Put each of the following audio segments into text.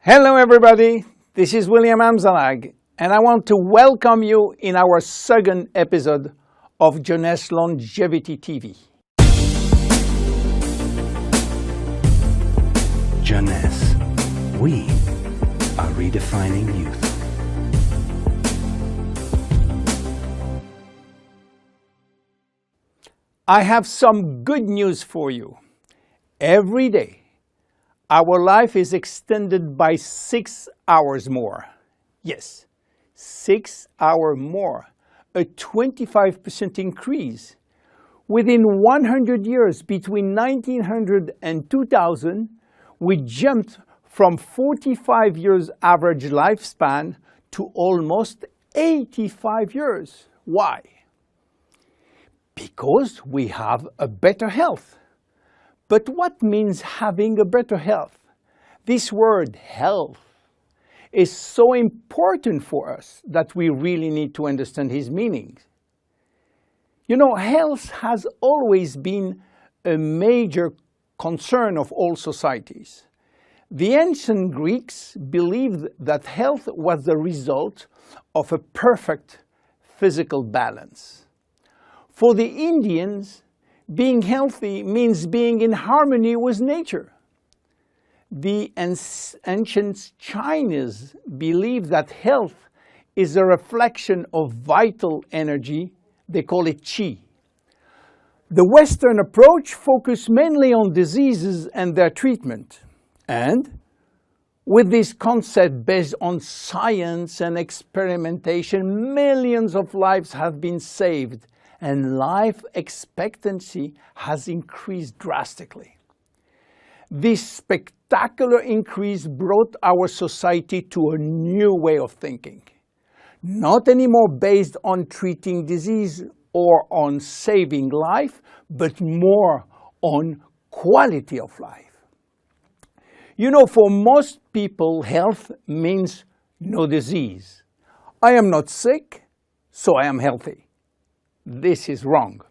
Hello everybody, this is William Amzalag, and I want to welcome you in our second episode of Jeunesse Longevity TV. Jeunesse, we are redefining youth. I have some good news for you. Every day, our life is extended by 6 hours more. Yes, 6 hours more, a 25% increase. Within 100 years, between 1900 and 2000, we jumped from 45 years average lifespan to almost 85 years. Why? Because we have a better health. But what means having a better health? This word health is so important for us that we really need to understand its meaning. You know, health has always been a major concern of all societies. The ancient Greeks believed that health was the result of a perfect physical balance. For the Indians, being healthy means being in harmony with nature. The ancient Chinese believed that health is a reflection of vital energy. They call it qi. The Western approach focused mainly on diseases and their treatment. And with this concept based on science and experimentation, millions of lives have been saved and life expectancy has increased drastically. This spectacular increase brought our society to a new way of thinking, not anymore based on treating disease or on saving life, but more on quality of life. You know, for most people, health means no disease. I am not sick, so I am healthy. This is wrong.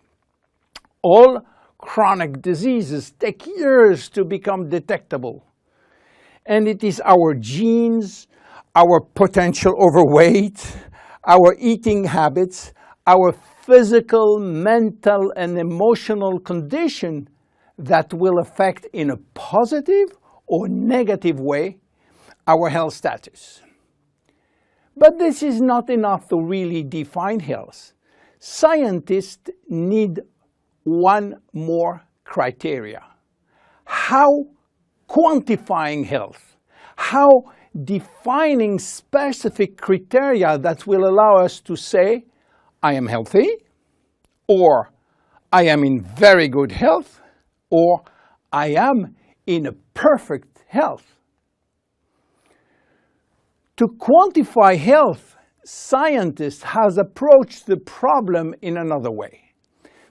All chronic diseases take years to become detectable. And it is our genes, our potential overweight, our eating habits, our physical, mental, and emotional condition that will affect in a positive or negative way our health status. But this is not enough to really define health. Scientists need one more criteria. How quantifying health? How defining specific criteria that will allow us to say, I am healthy, or I am in very good health, or I am in a perfect health. To quantify health, scientists have approached the problem in another way.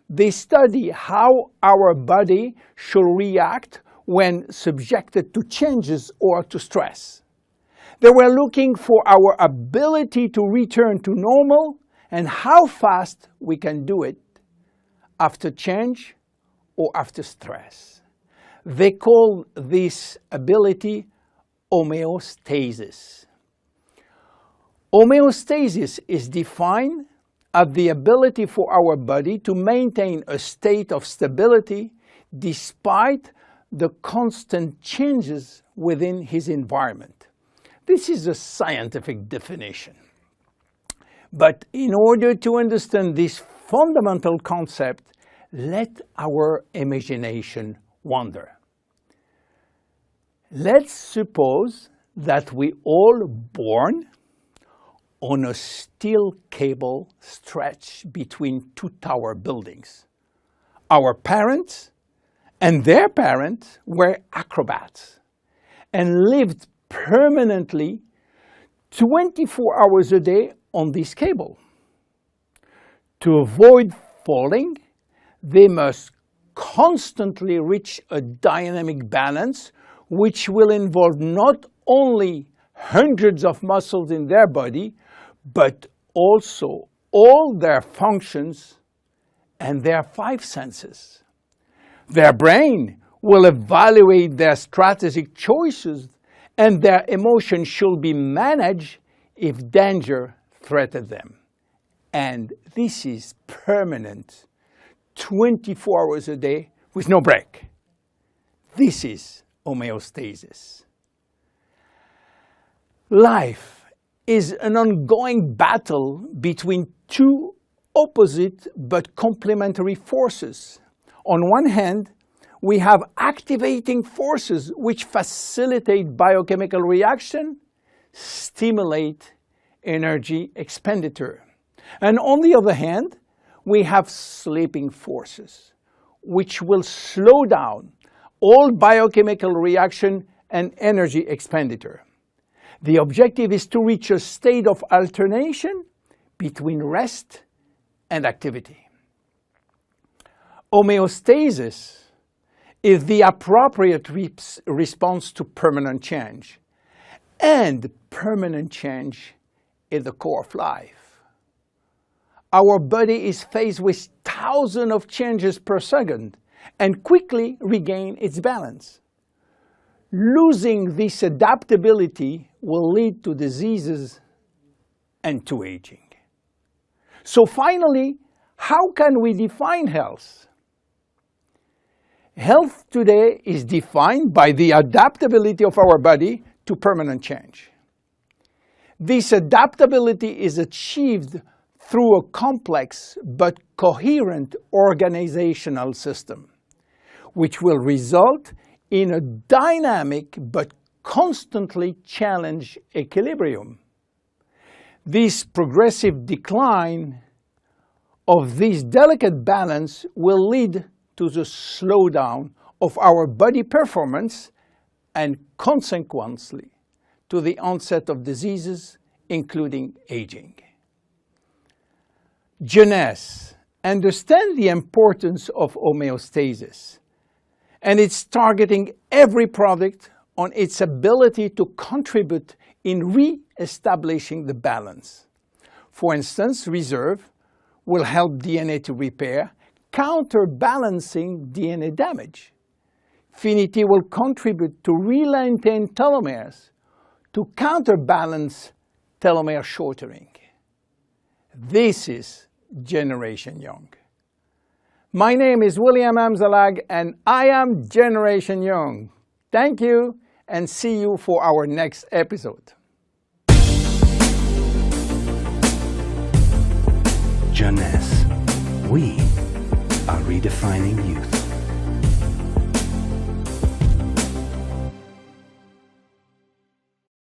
They study how our body should react when subjected to changes or to stress. They were looking for our ability to return to normal and how fast we can do it after change or after stress. They call this ability homeostasis. Homeostasis is defined as the ability for our body to maintain a state of stability despite the constant changes within his environment. This is a scientific definition. But in order to understand this fundamental concept, let our imagination wander. Let's suppose that we all born on a steel cable stretched between two tower buildings. Our parents and their parents were acrobats and lived permanently 24 hours a day on this cable. To avoid falling, they must constantly reach a dynamic balance, which will involve not only hundreds of muscles in their body, but also all their functions and their 5 senses. Their brain will evaluate their strategic choices and their emotions should be managed if danger threatens them. And this is permanent, 24 hours a day with no break. This is homeostasis. Life is an ongoing battle between two opposite but complementary forces. On one hand, we have activating forces which facilitate biochemical reaction, stimulate energy expenditure. And on the other hand, we have sleeping forces which will slow down all biochemical reaction and energy expenditure. The objective is to reach a state of alternation between rest and activity. Homeostasis is the appropriate response to permanent change. And permanent change is the core of life. Our body is faced with thousands of changes per second and quickly regains its balance. Losing this adaptability will lead to diseases and to aging. So finally, how can we define health? Health today is defined by the adaptability of our body to permanent change. This adaptability is achieved through a complex but coherent organizational system, which will result in a dynamic but constantly challenged equilibrium. This progressive decline of this delicate balance will lead to the slowdown of our body performance and consequently to the onset of diseases, including aging. Jeunesse understands the importance of homeostasis, and it's targeting every product on its ability to contribute in re-establishing the balance. For instance, Reserve will help DNA to repair, counterbalancing DNA damage. Finity will contribute to re-lengthen telomeres to counterbalance telomere shortening. This is Generation Young. My name is William Amzalag and I am Generation Young. Thank you and see you for our next episode. Jeunesse. We are redefining youth.